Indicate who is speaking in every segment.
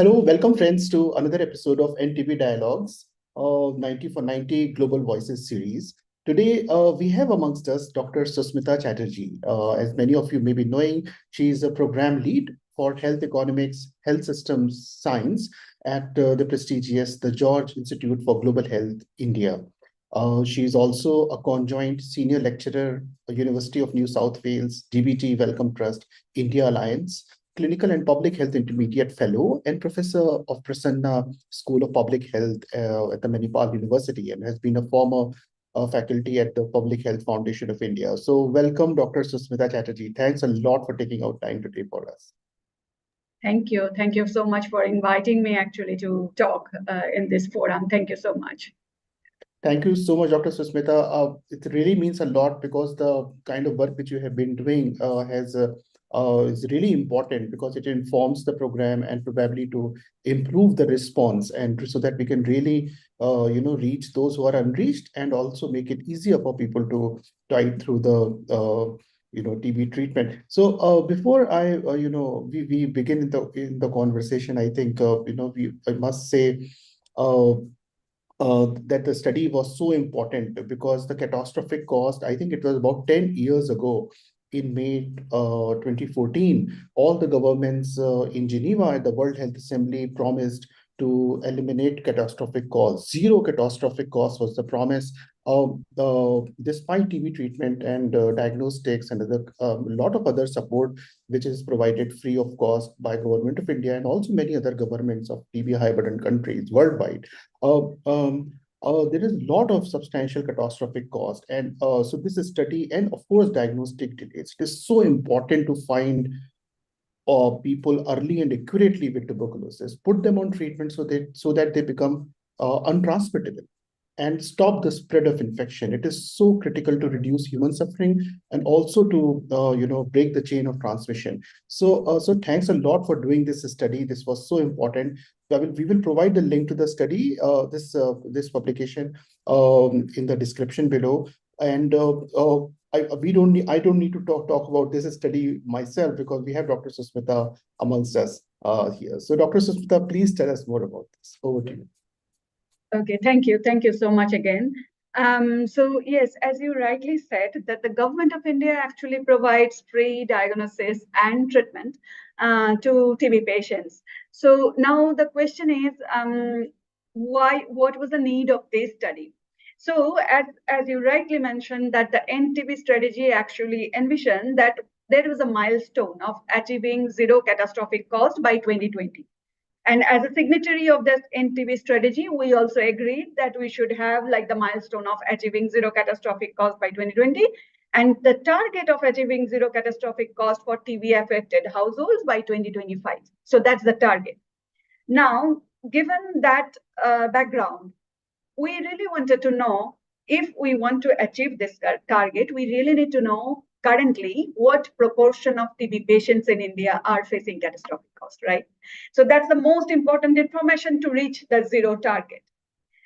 Speaker 1: Hello, welcome friends to another episode of NTV Dialogues, 90 for 90 Global Voices series. Today, we have amongst us Dr. Susmita Chatterjee. As many of you may be knowing, she is a program lead for health economics, health systems science at the prestigious the George Institute for Global Health, India. She is also a conjoint senior lecturer at University of New South Wales, GBT Wellcome Trust, India Alliance, Clinical and Public Health Intermediate Fellow and Professor of Prasanna School of Public Health at the Manipal University, and has been a former faculty at the Public Health Foundation of India. So welcome, Dr. Susmita Chatterjee. Thanks a lot for taking out time today for us.
Speaker 2: Thank you. Thank you so much for inviting me actually to talk in this forum. Thank you so much.
Speaker 1: Thank you so much, Dr. Susmita. It really means a lot because the kind of work which you have been doing is really important because it informs the program and probably to improve the response and so that we can really reach those who are unreached and also make it easier for people to tide through the TB treatment. So before we begin in the conversation, I think I must say. That the study was so important because the catastrophic cost, I think it was about 10 years ago in May 2014, all the governments in Geneva at the World Health Assembly promised to eliminate catastrophic costs. Zero catastrophic costs was the promise. Despite TB treatment and diagnostics and a lot of other support, which is provided free of cost by Government of India and also many other governments of TB high burden countries worldwide. There is a lot of substantial catastrophic cost. And so this is study and of course, diagnostic delays. It is so important to find people early and accurately with tuberculosis, put them on treatment so that they become untransmittable and stop the spread of infection. It is so critical to reduce human suffering and also to break the chain of transmission. So thanks a lot for doing this study. This was so important. We will provide the link to the study, this publication in the description below. And I don't need to talk about this study myself because we have Dr. Susmita amongst us here. So Dr. Susmita, please tell us more about this. Over to you.
Speaker 2: Okay, thank you. Thank you so much again. So yes, as you rightly said, that the government of India actually provides free diagnosis and treatment to TB patients. So now the question is, what was the need of this study? So as you rightly mentioned, that the NTB strategy actually envisioned that there was a milestone of achieving zero catastrophic cost by 2020. And as a signatory of this NTB strategy, we also agreed that we should have like the milestone of achieving zero catastrophic cost by 2020 and the target of achieving zero catastrophic cost for TB affected households by 2025. So that's the target. Now, given that background, we really wanted to know if we want to achieve this target, we really need to know currently what proportion of TB patients in India are facing catastrophic cost, right? So that's the most important information to reach the zero target.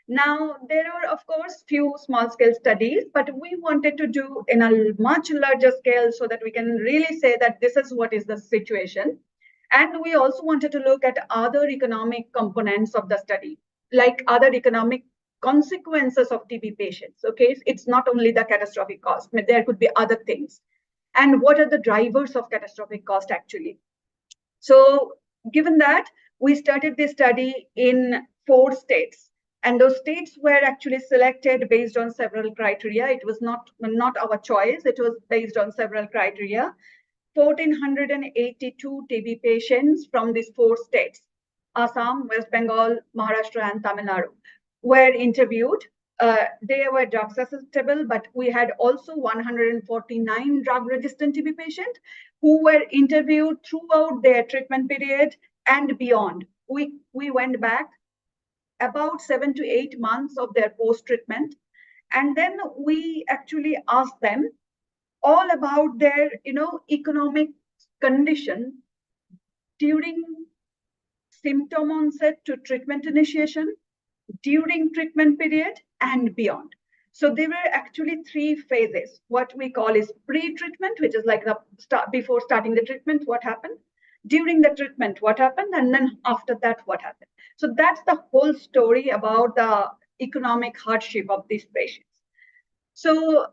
Speaker 2: Now, there are, of course, few small-scale studies, but we wanted to do in a much larger scale so that we can really say that this is what is the situation. And we also wanted to look at other economic components of the study, like other economic consequences of TB patients. Okay, it's not only the catastrophic cost, but there could be other things. And what are the drivers of catastrophic cost actually? So given that, we started this study in 4 states. And those states were actually selected based on several criteria. It was not our choice. It was based on several criteria. 1,482 TB patients from these 4 states, Assam, West Bengal, Maharashtra, and Tamil Nadu, were interviewed. They were drug susceptible, but we had also 149 drug-resistant TB patients who were interviewed throughout their treatment period and beyond. We went back about 7 to 8 months of their post-treatment, and then we actually asked them all about their economic condition during symptom onset to treatment initiation, during treatment period, and beyond. So there were actually 3 phases. What we call is pre-treatment, which is like the before starting the treatment, what happened. during the treatment what happened, and then after that what happened. So that's the whole story about the economic hardship of these patients. So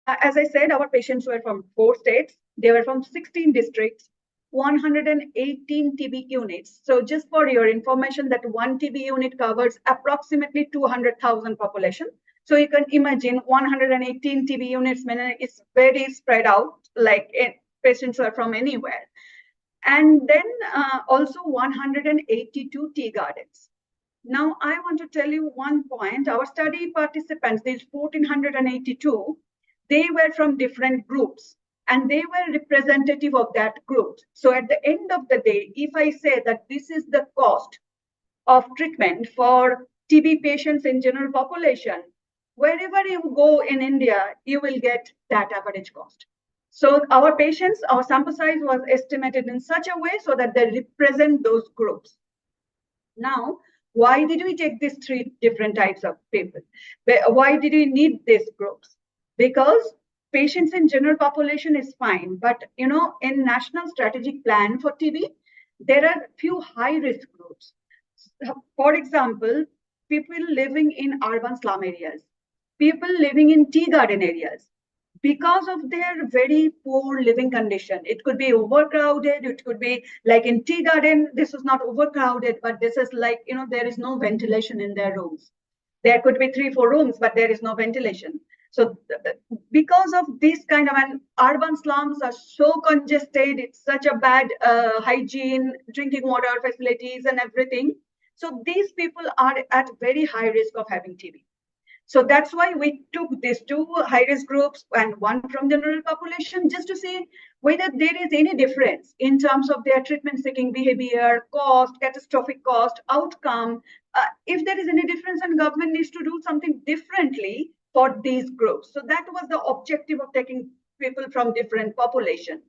Speaker 2: as I said, our patients were from 4 states. They were from 16 districts, 118 TB units. So just for your information, that one TB unit covers approximately 200,000 population. So you can imagine 118 TB units, it's very spread out, like patients are from anywhere. And then also 182 tea gardens. Now, I want to tell you one point. Our study participants, these 1,482, they were from different groups and they were representative of that group. So at the end of the day, if I say that this is the cost of treatment for TB patients in general population, wherever you go in India, you will get that average cost. So our patients, our sample size was estimated in such a way so that they represent those groups. Now, why did we take these 3 different types of people? Why did we need these groups? Because patients in general population is fine, but in National Strategic Plan for TB, there are few high risk groups. For example, people living in urban slum areas, people living in tea garden areas, because of their very poor living condition. It could be overcrowded. It could be like in tea garden, this is not overcrowded, but this is like, there is no ventilation in their rooms. There could be 3-4 rooms, but there is no ventilation. So because of this kind of, and urban slums are so congested, it's such a bad hygiene, drinking water facilities and everything. So these people are at very high risk of having TB. So that's why we took these 2 high-risk groups and 1 from general population, just to see whether there is any difference in terms of their treatment-seeking behavior, cost, catastrophic cost, outcome. If there is any difference, and government needs to do something differently for these groups. So that was the objective of taking people from different population.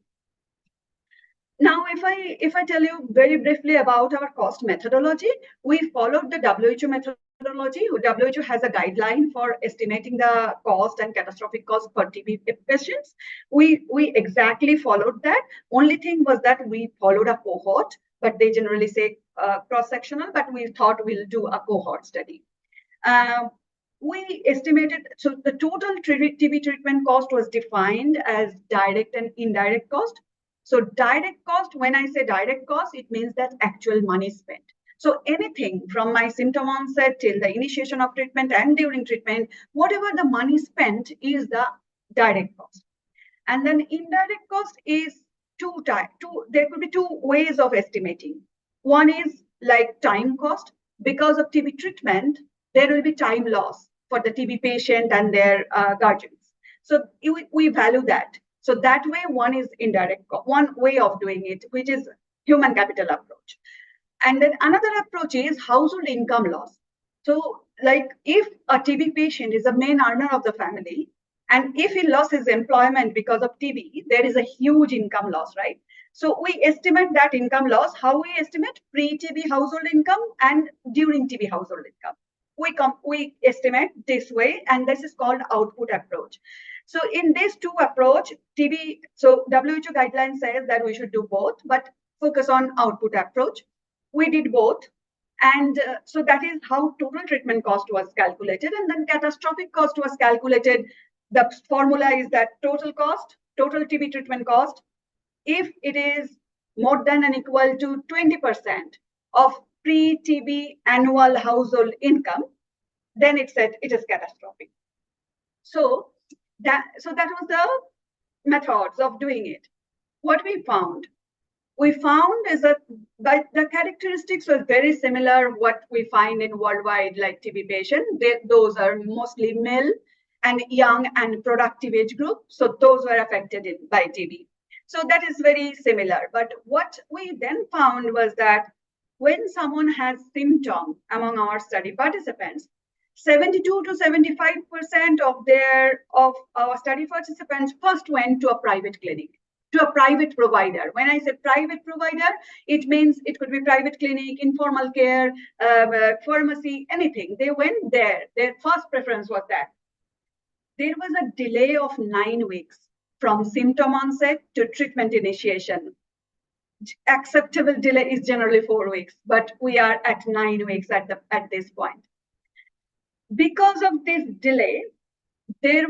Speaker 2: Now, if I tell you very briefly about our cost methodology, we followed the WHO methodology. WHO has a guideline for estimating the cost and catastrophic cost for TB patients. We exactly followed that. Only thing was that we followed a cohort, but they generally say cross-sectional, but we thought we'll do a cohort study. We estimated, so the total TB treatment cost was defined as direct and indirect cost. So direct cost, when I say direct cost, it means that actual money spent. So anything from my symptom onset till the initiation of treatment and during treatment, whatever the money spent is the direct cost. And then indirect cost is there could be 2 ways of estimating. One is like time cost. Because of TB treatment, there will be time loss for the TB patient and their guardians. So we value that. So that way, one is indirect cost, one way of doing it, which is human capital approach. And then another approach is household income loss. So like if a TB patient is the main earner of the family, and if he lost his employment because of TB, there is a huge income loss, right? So we estimate that income loss. How we estimate? Pre-TB household income and during TB household income. We estimate this way, and this is called output approach. So in this 2 approach, TB, so WHO guideline says that we should do both, but focus on output approach. We did both. And so that is how total treatment cost was calculated. And then catastrophic cost was calculated. The formula is that total cost, total TB treatment cost, if it is more than and equal to 20% of pre-TB annual household income, then it is catastrophic. So that was the methods of doing it. What we found is that the characteristics were very similar what we find in worldwide like TB patient. Those are mostly male and young and productive age group. So those were affected by TB. So that is very similar. But what we then found was that when someone has symptoms among our study participants, 72 to 75% of our study participants first went to a private clinic, to a private provider. When I say private provider, it means it could be private clinic, informal care, pharmacy, anything. They went there. Their first preference was that. There was a delay of 9 weeks from symptom onset to treatment initiation. acceptable delay is generally 4 weeks, but we are at 9 weeks at this point. Because of this delay, they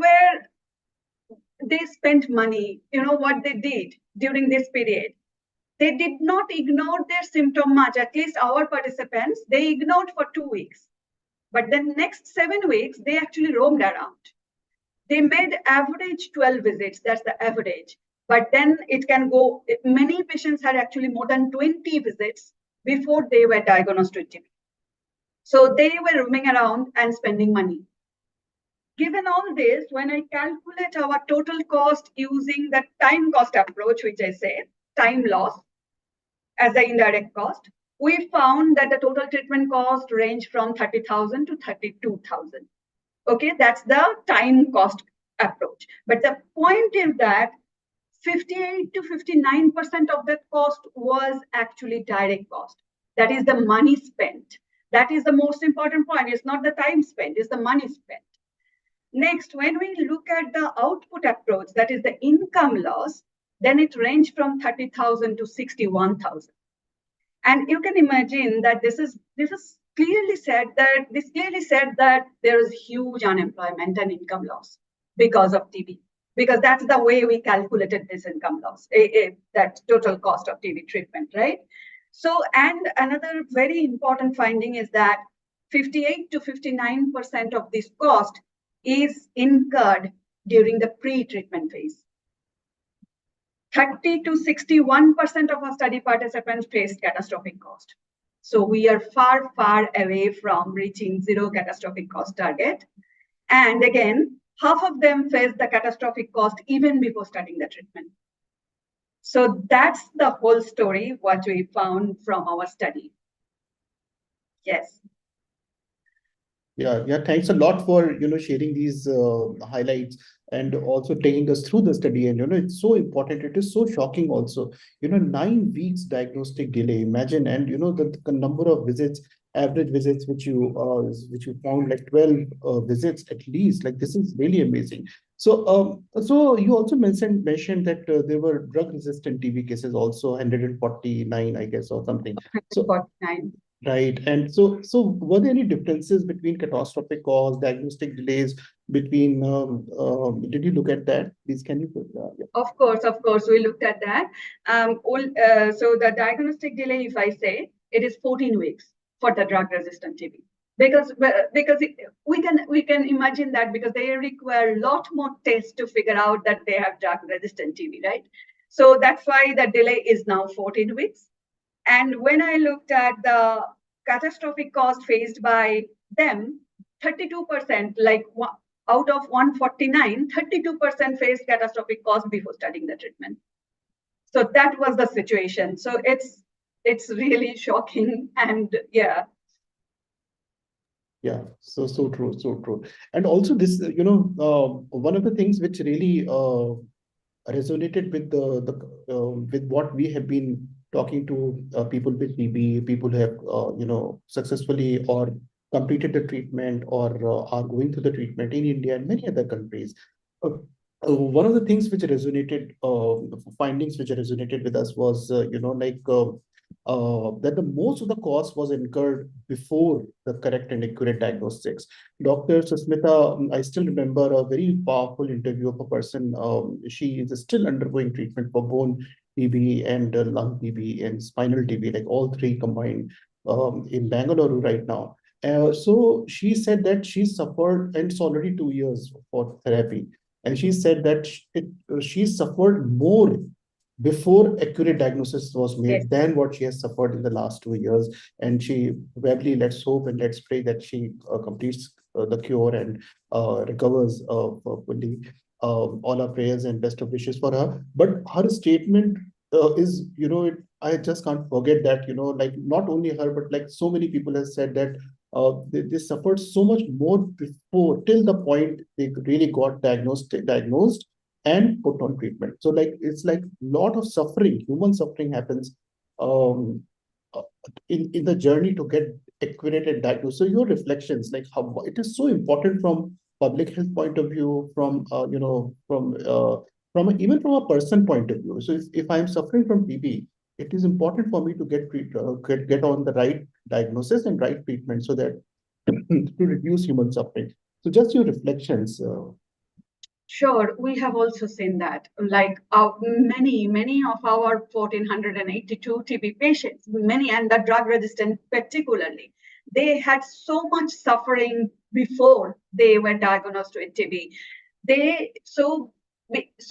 Speaker 2: spent money. You know what they did during this period? They did not ignore their symptom much. At least our participants, they ignored for 2 weeks. But the next 7 weeks, they actually roamed around. They made average 12 visits. That's the average. But then it can go, many patients had actually more than 20 visits before they were diagnosed with TB. So they were roaming around and spending money. Given all this, when I calculate our total cost using the time cost approach, which I say, time loss as the indirect cost, we found that the total treatment cost ranged from 30,000 to 32,000. Okay, that's the time cost approach. But the point is that 58 to 59% of that cost was actually direct cost. That is the money spent. That is the most important point. It's not the time spent, it's the money spent. Next, when we look at the output approach, that is the income loss, then it ranged from 30,000 to 61,000. And you can imagine that this clearly said that there is huge unemployment and income loss because of TB, because that's the way we calculated this income loss, that total cost of TB treatment, right? So, and another very important finding is that 58 to 59% of this cost is incurred during the pre-treatment phase. 30 to 61% of our study participants faced catastrophic cost. So we are far, far away from reaching zero catastrophic cost target. And again, half of them faced the catastrophic cost even before starting the treatment. So that's the whole story, what we found from our study. Yes.
Speaker 1: Yeah, thanks a lot for sharing these highlights and also taking us through the study. And it's so important. It is so shocking also. 9 weeks diagnostic delay. Imagine, and the number of visits, average visits, which you found like 12 visits at least. Like, this is really amazing. So you also mentioned that there were drug-resistant TB cases also, 149, I guess, or something. So
Speaker 2: 149.
Speaker 1: Right. And so were there any differences between catastrophic cause, diagnostic delays between, did you look at that? Please, can you put that? Yeah.
Speaker 2: Of course, we looked at that. So the diagnostic delay, if I say, it is 14 weeks for the drug-resistant TB. Because we can imagine that, because they require a lot more tests to figure out that they have drug-resistant TB, right? So that's why the delay is now 14 weeks. And when I looked at the catastrophic cost faced by them, 32%, like out of 149, 32% faced catastrophic cost before starting the treatment. So that was the situation. So it's really shocking, and yeah.
Speaker 1: Yeah, so true. And also this, one of the things which really resonated with with what we have been talking to people with TB, people who have successfully or completed the treatment or are going through the treatment in India and many other countries. One of the things which resonated, findings which resonated with us was, that the most of the cost was incurred before the correct and accurate diagnostics. Dr. Susmita, I still remember a very powerful interview of a person. She is still undergoing treatment for bone TB and lung TB and spinal TB, like all three combined, in Bangalore right now. So she said that she suffered, and it's already 2 years for therapy. And she said that she suffered more before accurate diagnosis was made, yes, than what she has suffered in the last 2 years. And she probably, let's hope and let's pray that she completes the cure and recovers fully. All our prayers and best of wishes for her. But her statement is, I just can't forget that, like not only her, but like so many people have said that they suffered so much more before, till the point they really got diagnosed and put on treatment. So like, it's like a lot of suffering, human suffering happens um, in the journey to get accurate and diagnosed. So your reflections, like how it is so important from public health point of view, from from even from a person point of view. So if I'm suffering from TB, it is important for me to get on the right diagnosis and right treatment so that to reduce human suffering. So just your reflections.
Speaker 2: Sure, we have also seen that. Like many of our 1482 TB patients, many and the drug resistant particularly, they had so much suffering before they were diagnosed with TB. They so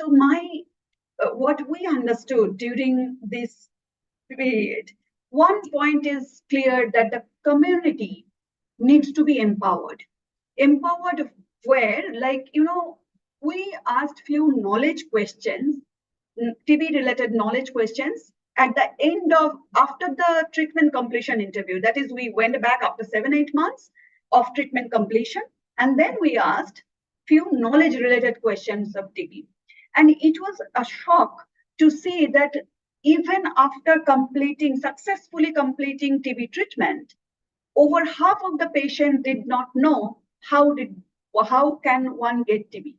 Speaker 2: my what we understood during this period, one point is clear that the community needs to be empowered. Empowered where, like, we asked few knowledge questions, TB related knowledge questions at the end of after the treatment completion interview. That is, we went back after 7-8 months of treatment completion, and then we asked few knowledge related questions of TB. And it was a shock to see that even after successfully completing TB treatment, over half of the patients did not know how can one get TB,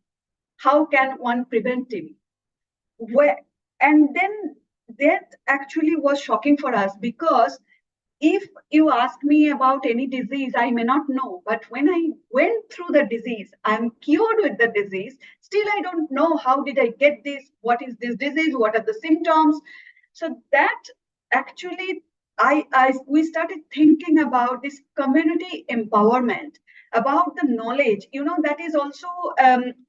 Speaker 2: how can one prevent TB. Where, and then that actually was shocking for us, because if you ask me about any disease, I may not know. But when I went through the disease, I'm cured with the disease. Still, I don't know how did I get this? What is this disease? What are the symptoms? So that actually, we started thinking about this community empowerment, about the knowledge. That is also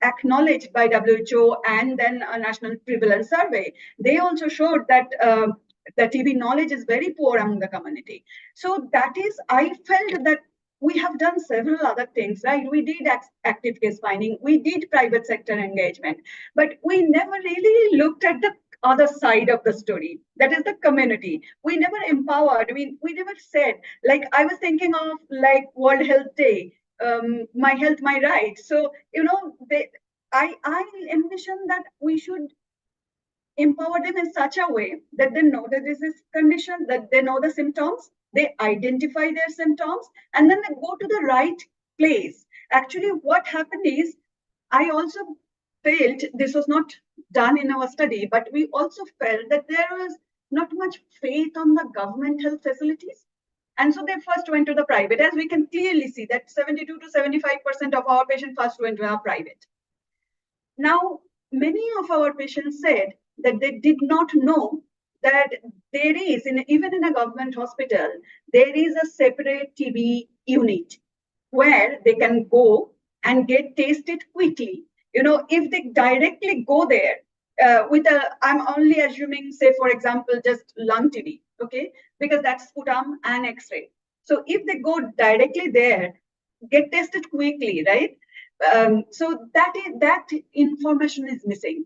Speaker 2: acknowledged by WHO and then a national prevalence survey. They also showed that. The TB knowledge is very poor among the community. So that is, I felt that we have done several other things, right? We did active case finding, we did private sector engagement, but we never really looked at the other side of the story. That is the community. We never empowered. I mean, we never said, like, I was thinking of like World Health Day, my health, my right. So, I envision that we should empower them in such a way that they know the disease condition, that they know the symptoms, they identify their symptoms, and then they go to the right place. Actually, what happened is, I also felt this was not done in our study, but we also felt that there was not much faith on the government health facilities. And so they first went to the private, as we can clearly see that 72 to 75% of our patients first went to our private. Now, many of our patients said that they did not know that there is, even in a government hospital, there is a separate TB unit where they can go and get tested quickly. If they directly go there I'm only assuming, say, for example, just lung TB, okay, because that's sputum and X-ray. So if they go directly there, get tested quickly, right? So that information is missing.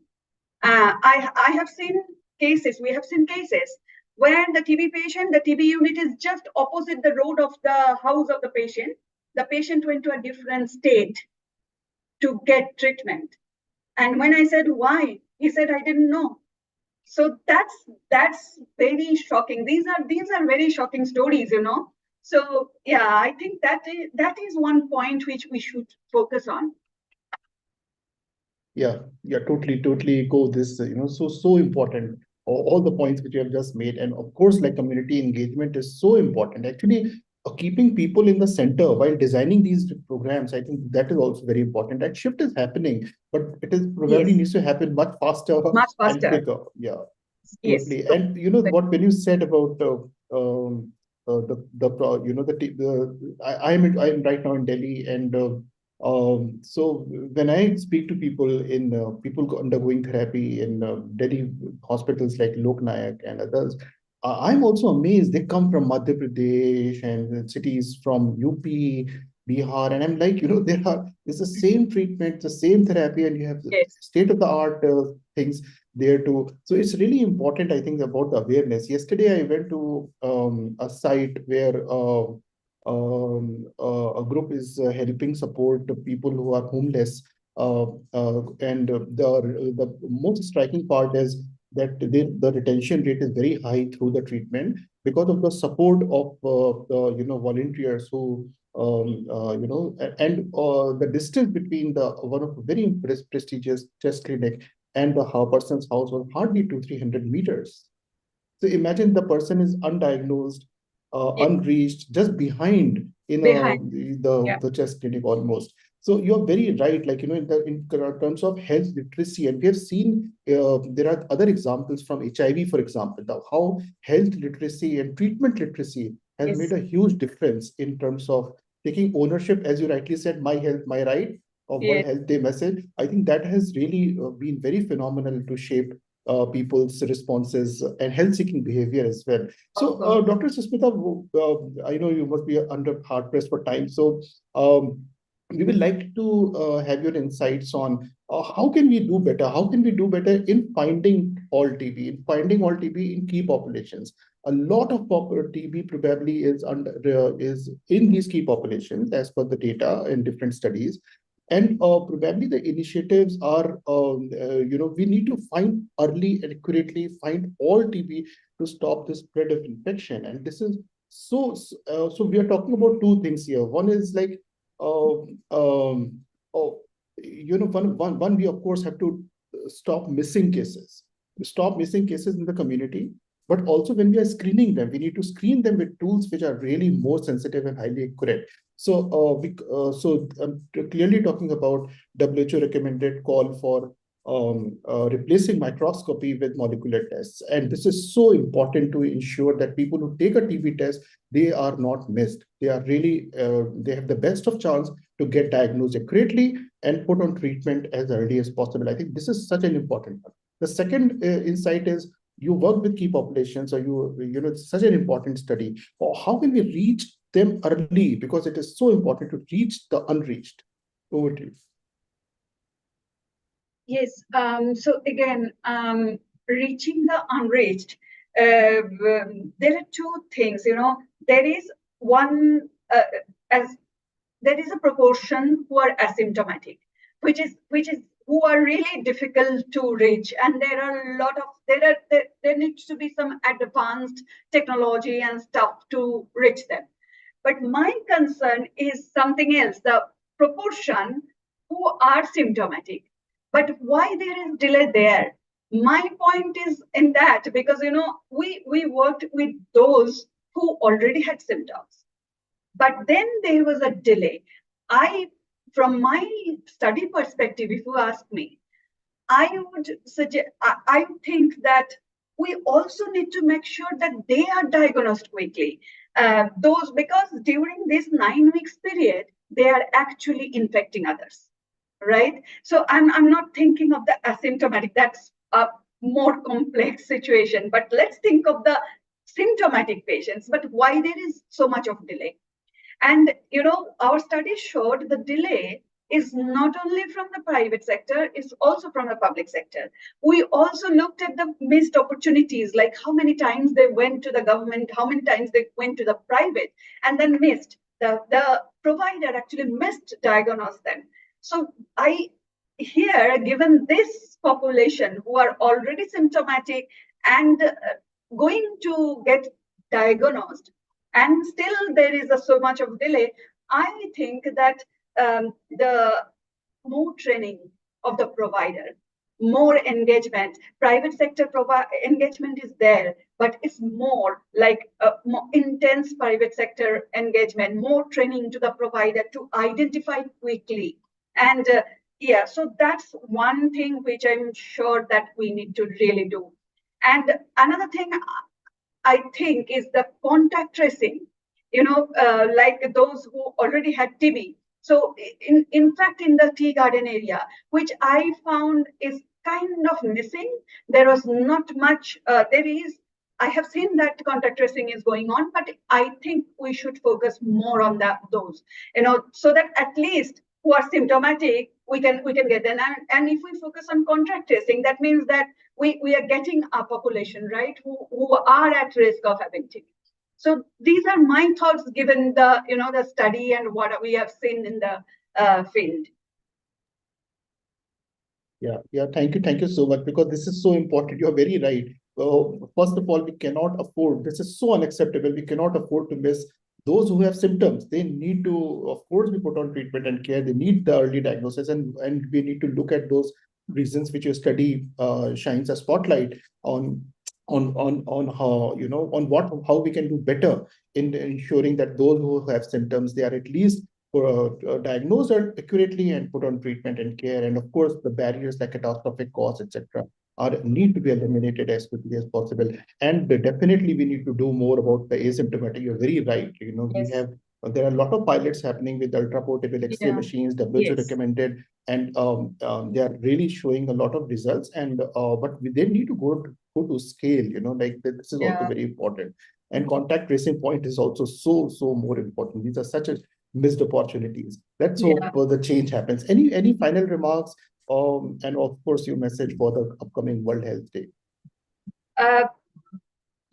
Speaker 2: I have seen cases. We have seen cases where the TB patient, the TB unit is just opposite the road of the house of the patient. The patient went to a different state to get treatment. And when I said why, he said I didn't know. So that's very shocking. These are very shocking stories. So yeah, I think that is one point which we should focus on.
Speaker 1: Yeah, totally go this, so important. All the points which you have just made, and of course, like community engagement is so important. Actually, keeping people in the center while designing these programs, I think that is also very important. That shift is happening, but it is probably
Speaker 2: Yes,
Speaker 1: needs to happen much faster
Speaker 2: much
Speaker 1: and
Speaker 2: faster.
Speaker 1: quicker. Yeah,
Speaker 2: Yes.
Speaker 1: totally. And you know what, when you said about I'm right now in Delhi, and so when I speak to people undergoing therapy in Delhi hospitals like Lok Nayak and others, I'm also amazed. They come from Madhya Pradesh and cities from UP, Bihar, and I'm like, it's the same treatment, the same therapy, and you have
Speaker 2: Yes.
Speaker 1: state of the art things there too. So it's really important, I think, about the awareness. Yesterday, I went to a site where a group is helping support the people who are homeless. And the most striking part is that the retention rate is very high through the treatment because of the support of the volunteers who and the distance between the one of the very prestigious chest clinic and the person's house was hardly 200-300 meters. So imagine the person is undiagnosed,
Speaker 2: Yeah.
Speaker 1: unreached, just behind in
Speaker 2: Behind.
Speaker 1: the chest clinic almost. So you're very right, like, in terms of health literacy, and we have seen there are other examples from HIV, for example, how health literacy and treatment literacy has made
Speaker 2: Yes.
Speaker 1: a huge difference in terms of taking ownership, as you rightly said, my health, my right, of
Speaker 2: Yeah.
Speaker 1: World Health Day message. I think that has really been very phenomenal to shape people's responses and health-seeking behavior as well.
Speaker 2: Of
Speaker 1: So,
Speaker 2: course.
Speaker 1: Dr. Susmita, I know you must be under hard pressed for time. So, we would like to have your insights on how can we do better? How can we do better in finding all TB, in key populations? A lot of TB probably is is in these key populations as per the data in different studies. And probably the initiatives are, we need to find early and accurately find all TB to stop the spread of infection. And this is so we are talking about two things here. One is like, uh, um, oh, one, we of course have to stop missing cases in the community. But also when we are screening them, we need to screen them with tools which are really more sensitive and highly accurate. So clearly talking about WHO recommended call for replacing microscopy with molecular tests, and this is so important to ensure that people who take a TB test, they are not missed. They are really they have the best of chance to get diagnosed accurately and put on treatment as early as possible. I think this is such an important one. The second insight is you work with key populations, or it's such an important study. Or how can we reach them early, because it is so important to reach the unreached? Over to you.
Speaker 2: Yes. So again, reaching the unreached, there are two things. There is one, as there is a proportion who are asymptomatic, which is who are really difficult to reach, and there are a lot of there needs to be some advanced technology and stuff to reach them. But my concern is something else: the proportion who are symptomatic. But why there is delay there? My point is in that, because we worked with those who already had symptoms, but then there was a delay. I, from my study perspective, if you ask me, I would suggest, I think that we also need to make sure that they are diagnosed quickly. Those, because during this 9 weeks period, they are actually infecting others, right? So I'm not thinking of the asymptomatic. That's a more complex situation. But let's think of the symptomatic patients. But why there is so much of delay? And our study showed the delay is not only from the private sector, it's also from the public sector. We also looked at the missed opportunities, like how many times they went to the government, how many times they went to the private, and then missed. The provider actually missed diagnose them. So I here, given this population who are already symptomatic and going to get diagnosed, and still there is so much of delay, I think that the more training of the provider, more engagement, private sector engagement is there, but it's more like more intense private sector engagement, more training to the provider to identify quickly. And yeah, so that's one thing which I'm sure that we need to really do. And another thing I think is the contact tracing, like those who already had TB. So in fact, in the tea garden area, which I found is kind of missing, there was not much, I have seen that contact tracing is going on, but I think we should focus more on those, so that at least who are symptomatic, we can get them. And if we focus on contact tracing, that means that we are getting a population, right, who are at risk of having TB. So these are my thoughts given the study and what we have seen in the field.
Speaker 1: Yeah. Thank you so much, because this is so important. You're very right. First of all, we cannot afford. This is so unacceptable. We cannot afford to miss those who have symptoms. They need to, of course, be put on treatment and care. They need the early diagnosis, and we need to look at those reasons which your study shines a spotlight on on how, on what, how we can do better in ensuring that those who have symptoms, they are at least diagnosed accurately and put on treatment and care. And of course, the barriers like catastrophic costs, etc., are need to be eliminated as quickly as possible. And definitely, we need to do more about the asymptomatic. You're very right. We
Speaker 2: Yes.
Speaker 1: have there are a lot of pilots happening with ultra portable X-ray
Speaker 2: Yeah.
Speaker 1: machines, WHO
Speaker 2: Yes.
Speaker 1: recommended, and they are really showing a lot of results. And but they need to go to scale. Like this is also
Speaker 2: Yeah.
Speaker 1: very important. And contact tracing point is also so more important. These are such a missed opportunities. Let's
Speaker 2: Yeah.
Speaker 1: hope the change happens. Any final remarks? And of course, your message for the upcoming World Health Day.
Speaker 2: Uh,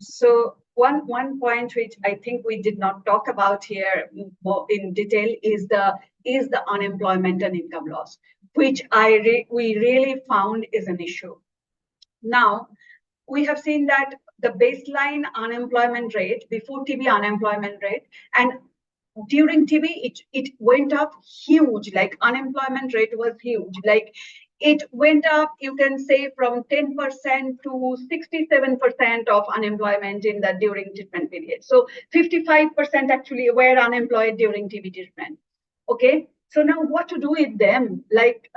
Speaker 2: so one point which I think we did not talk about here more in detail is the unemployment and income loss, which we really found is an issue. Now, we have seen that the baseline unemployment rate before TB unemployment rate, and during TB it went up huge. Like unemployment rate was huge. Like it went up, you can say, from 10% to 67% of unemployment in the during treatment period. So 55% actually were unemployed during TB treatment. Okay, so now what to do with them? Like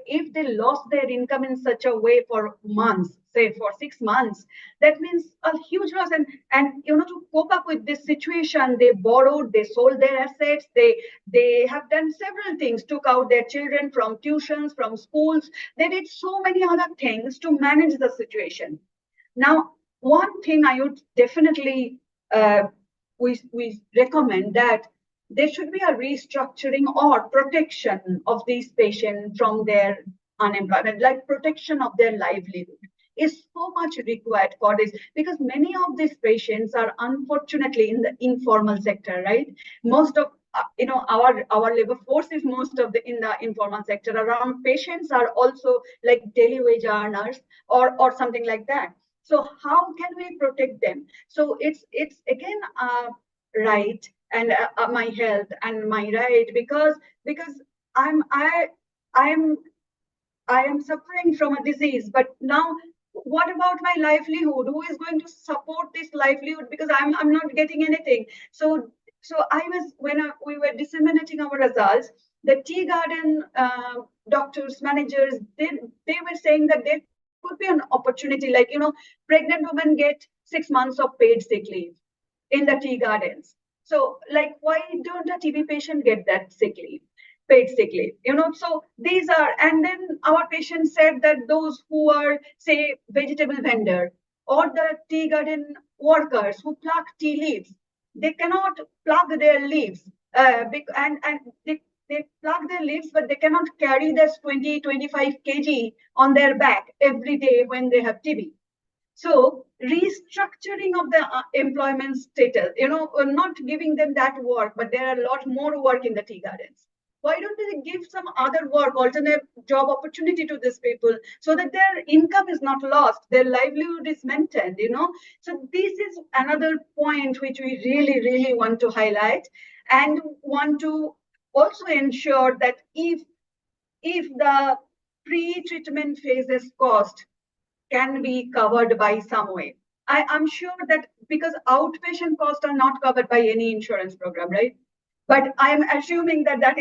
Speaker 2: if they lost their income in such a way for months, say for 6 months, that means a huge loss. And to cope up with this situation, they borrowed, they sold their assets, they have done several things, took out their children from tuitions, from schools. They did so many other things to manage the situation. Now, one thing I would definitely we recommend that there should be a restructuring or protection of these patients from their unemployment, like protection of their livelihood is so much required for this, because many of these patients are unfortunately in the informal sector, right? Most of our labor force is most of the in the informal sector. Around patients are also like daily wage earners or something like that. So how can we protect them? So it's again right, and my health and my right, because i'm i i'm I am suffering from a disease, but now what about my livelihood? Who is going to support this livelihood? Because I'm not getting anything. So I was when we were disseminating our results, the tea garden doctors, managers, they were saying that there could be an opportunity, like pregnant women get 6 months of paid sick leave in the tea gardens. So, like, why don't a TB patient get that sick leave, paid sick leave? So these are, and then our patient said that those who are, say, vegetable vendor or the tea garden workers who pluck tea leaves, they cannot pluck their leaves, and they pluck their leaves, but they cannot carry this 20-25 kg on their back every day when they have TB. So restructuring of the employment status, not giving them that work, but there are a lot more work in the tea gardens. Why don't they give some other work, alternate job opportunity to these people so that their income is not lost, their livelihood is maintained? So this is another point which we really, really want to highlight and want to also ensure that if the pre-treatment phases cost can be covered by some way. I'm sure that because outpatient costs are not covered by any insurance program, right? But I'm assuming that that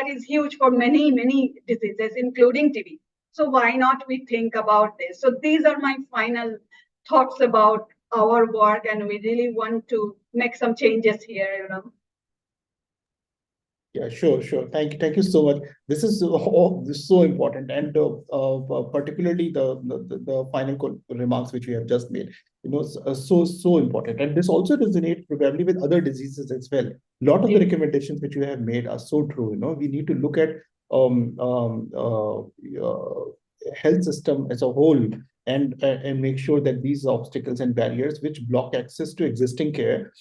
Speaker 2: is huge for many diseases, including TB. So why not we think about this? So these are my final thoughts about our work, and we really want to make some changes here.
Speaker 1: Yeah, sure. Thank you so much. This is this is so important, and particularly the final remarks which you have just made. So important, and this also resonates probably with other diseases as well. A lot of the recommendations which you have made are so true. We need to look at um, um, uh, uh, health system as a whole, and make sure that these obstacles and barriers which block access to existing care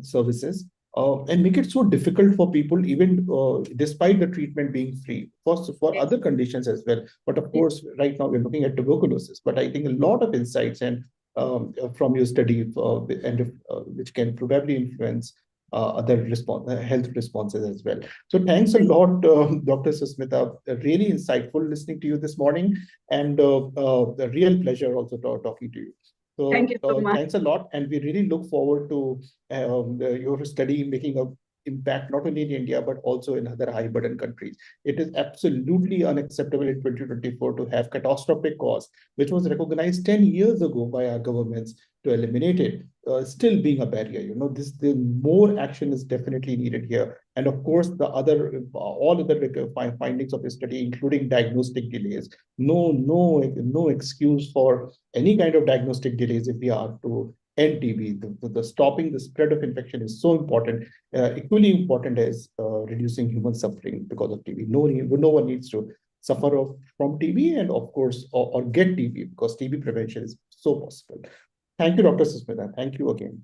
Speaker 1: services and make it so difficult for people, even despite the treatment being free, for
Speaker 2: Yes.
Speaker 1: other conditions as well. But of course, right now we're looking at tuberculosis. But I think a lot of insights and from your study and which can probably influence health responses as well. So thanks a lot, Dr. Susmita. Really insightful listening to you this morning, and a real pleasure also talking to you.
Speaker 2: Thank you so much.
Speaker 1: Thanks a lot, and we really look forward to your study making a impact not only in India but also in other high burden countries. It is absolutely unacceptable in 2024 to have catastrophic costs, which was recognized 10 years ago by our governments to eliminate it, still being a barrier. The more action is definitely needed here. And of course, the other all other findings of the study, including diagnostic delays. No excuse for any kind of diagnostic delays if we are to end TB. The stopping the spread of infection is so important, equally important as reducing human suffering because of TB. No one needs to suffer from TB, and of course, or get TB, because TB prevention is so possible. Thank you, Dr. Susmita. Thank you again.